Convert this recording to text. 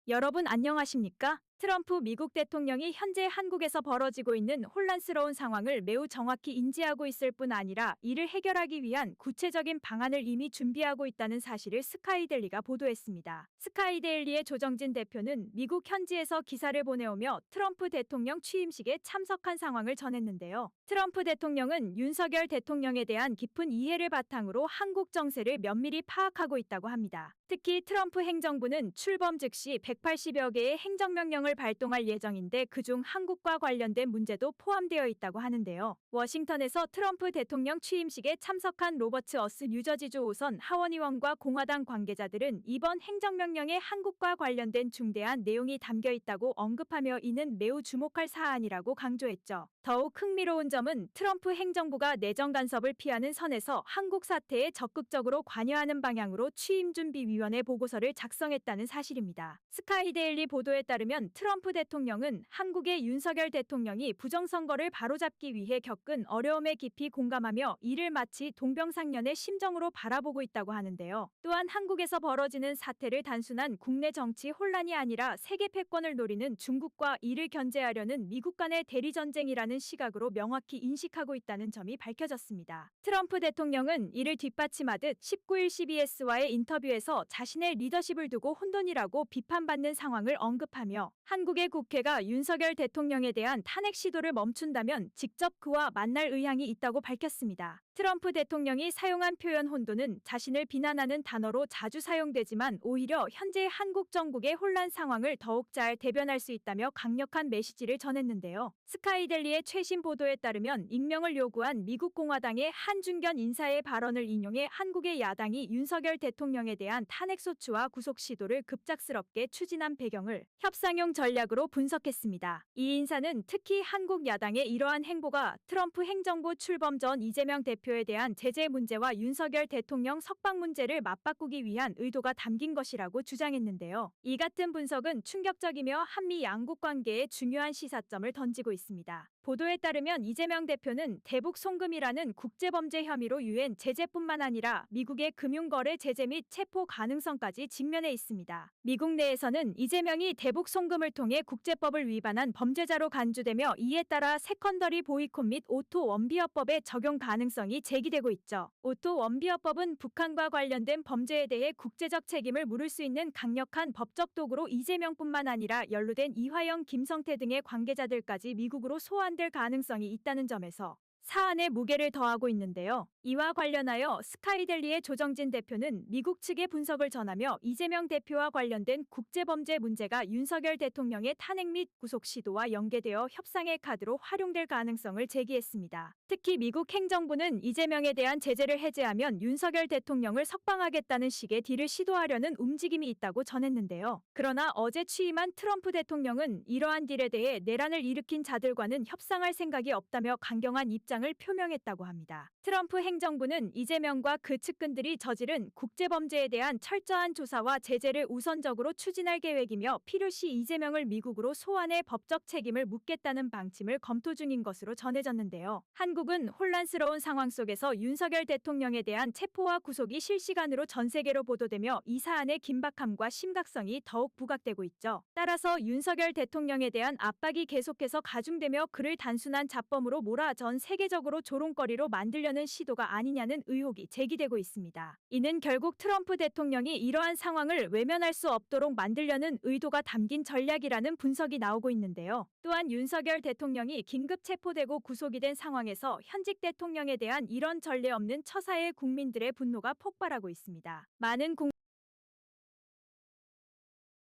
여러분 안녕하십니까? 트럼프 미국 대통령이 현재 한국에서 벌어지고 있는 혼란스러운 상황을 매우 정확히 인지하고 있을 뿐 아니라 이를 해결하기 위한 구체적인 방안을 이미 준비하고 있다는 사실을 스카이데일리가 보도했습니다. 스카이데일리의 조정진 대표는 미국 현지에서 기사를 보내오며 트럼프 대통령 취임식에 참석한 상황을 전했는데요. 트럼프 대통령은 윤석열 대통령에 대한 깊은 이해를 바탕으로 한국 정세를 면밀히 파악하고 있다고 합니다. 특히 트럼프 행정부는 출범 즉시 180여 개의 행정명령을 발동할 예정인데 그중 한국과 관련된 문제도 포함되어 있다고 하는데요. 워싱턴에서 트럼프 대통령 취임식에 참석한 로버트 어스 뉴저지주 5선 하원의원과 공화당 관계자들은 이번 행정명령에 한국과 관련된 중대한 내용이 담겨 있다고 언급하며 이는 매우 주목할 사안이라고 강조했죠. 더욱 흥미로운 점은 트럼프 행정부가 내정 간섭을 피하는 선에서 한국 사태에 적극적으로 관여하는 방향으로 취임준비위원회 보고서를 작성했다는 사실입니다. 스카이데일리 보도에 따르면 트럼프 대통령은 한국의 윤석열 대통령이 부정선거를 바로잡기 위해 겪은 어려움에 깊이 공감하며 이를 마치 동병상련의 심정으로 바라보고 있다고 하는데요. 또한 한국에서 벌어지는 사태를 단순한 국내 정치 혼란이 아니라 세계 패권을 노리는 중국과 이를 견제하려는 미국 간의 대리전쟁이라는 시각으로 명확히 인식하고 있다는 점이 밝혀졌습니다. 트럼프 대통령은 이를 뒷받침하듯 19일 CBS와의 인터뷰에서 자신의 리더십을 두고 혼돈이라고 비판받는 상황을 언급하며 한국의 국회가 윤석열 대통령에 대한 탄핵 시도를 멈춘다면 직접 그와 만날 의향이 있다고 밝혔습니다. 트럼프 대통령이 사용한 표현 혼돈은 자신을 비난하는 단어로 자주 사용되지만 오히려 현재 한국 정국의 혼란 상황을 더욱 잘 대변할 수 있다며 강력한 메시지를 전했는데요. 스카이데일리의 최신 보도에 따르면 익명을 요구한 미국 공화당의 한중견 인사의 발언을 인용해 한국의 야당이 윤석열 대통령에 대한 탄핵소추와 구속 시도를 급작스럽게 추진한 배경을 협상용 전략으로 분석했습니다. 이 인사는 특히 한국 야당의 이러한 행보가 트럼프 행정부 출범 전 이재명 대표에 대한 제재 문제와 윤석열 대통령 석방 문제를 맞바꾸기 위한 의도가 담긴 것이라고 주장했는데요. 이 같은 분석은 충격적이며 한미 양국 관계에 중요한 시사점을 던지고 있습니다. 보도에 따르면 이재명 대표는 대북 송금이라는 국제범죄 혐의로 유엔 제재뿐만 아니라 미국의 금융거래 제재 및 체포 가능성까지 직면해 있습니다. 미국 내에서는 이재명이 대북 송금을 통해 국제법을 위반한 범죄자로 간주되며 이에 따라 세컨더리 보이콧 및 오토 원비어법의 적용 가능성이 제기되고 있죠. 오토 원비어법은 북한과 관련된 범죄에 대해 국제적 책임을 물을 수 있는 강력한 법적 도구로 이재명뿐만 아니라 연루된 이화영, 김성태 등의 관계자들까지 미국으로 소환될 가능성이 있다는 점에서 사안에 무게를 더하고 있는데요. 이와 관련하여 스카이데일리의 조정진 대표는 미국 측의 분석을 전하며 이재명 대표와 관련된 국제범죄 문제가 윤석열 대통령의 탄핵 및 구속 시도와 연계되어 협상의 카드로 활용될 가능성을 제기했습니다. 특히 미국 행정부는 이재명에 대한 제재를 해제하면 윤석열 대통령을 석방하겠다는 식의 딜을 시도하려는 움직임이 있다고 전했는데요. 그러나 어제 취임한 트럼프 대통령은 이러한 딜에 대해 내란을 일으킨 자들과는 협상할 생각이 없다며 강경한 입장을 표명했다고 합니다. 트럼프 행정부는 이재명과 그 측근들이 저지른 국제범죄에 대한 철저한 조사와 제재를 우선적으로 추진할 계획이며 필요시 이재명을 미국으로 소환해 법적 책임을 묻겠다는 방침을 검토 중인 것으로 전해졌는데요. 한국은 혼란스러운 상황 속에서 윤석열 대통령에 대한 체포와 구속이 실시간으로 전 세계로 보도되며 이 사안의 긴박함과 심각성이 더욱 부각되고 있죠. 따라서 윤석열 대통령에 대한 압박이 계속해서 가중되며 그를 단순한 잡범으로 몰아 전 세계적으로 조롱거리로 만들려는 시도가 아니냐는 의혹이 제기되고 있습니다. 이는 결국 트럼프 대통령이 이러한 상황을 외면할 수 없도록 만들려는 의도가 담긴 전략이라는 분석이 나오고 있는데요. 또한 윤석열 대통령이 긴급 체포되고 구속이 된 상황에서 현직 대통령에 대한 이런 전례 없는 처사에 국민들의 분노가 폭발하고 있습니다. 많은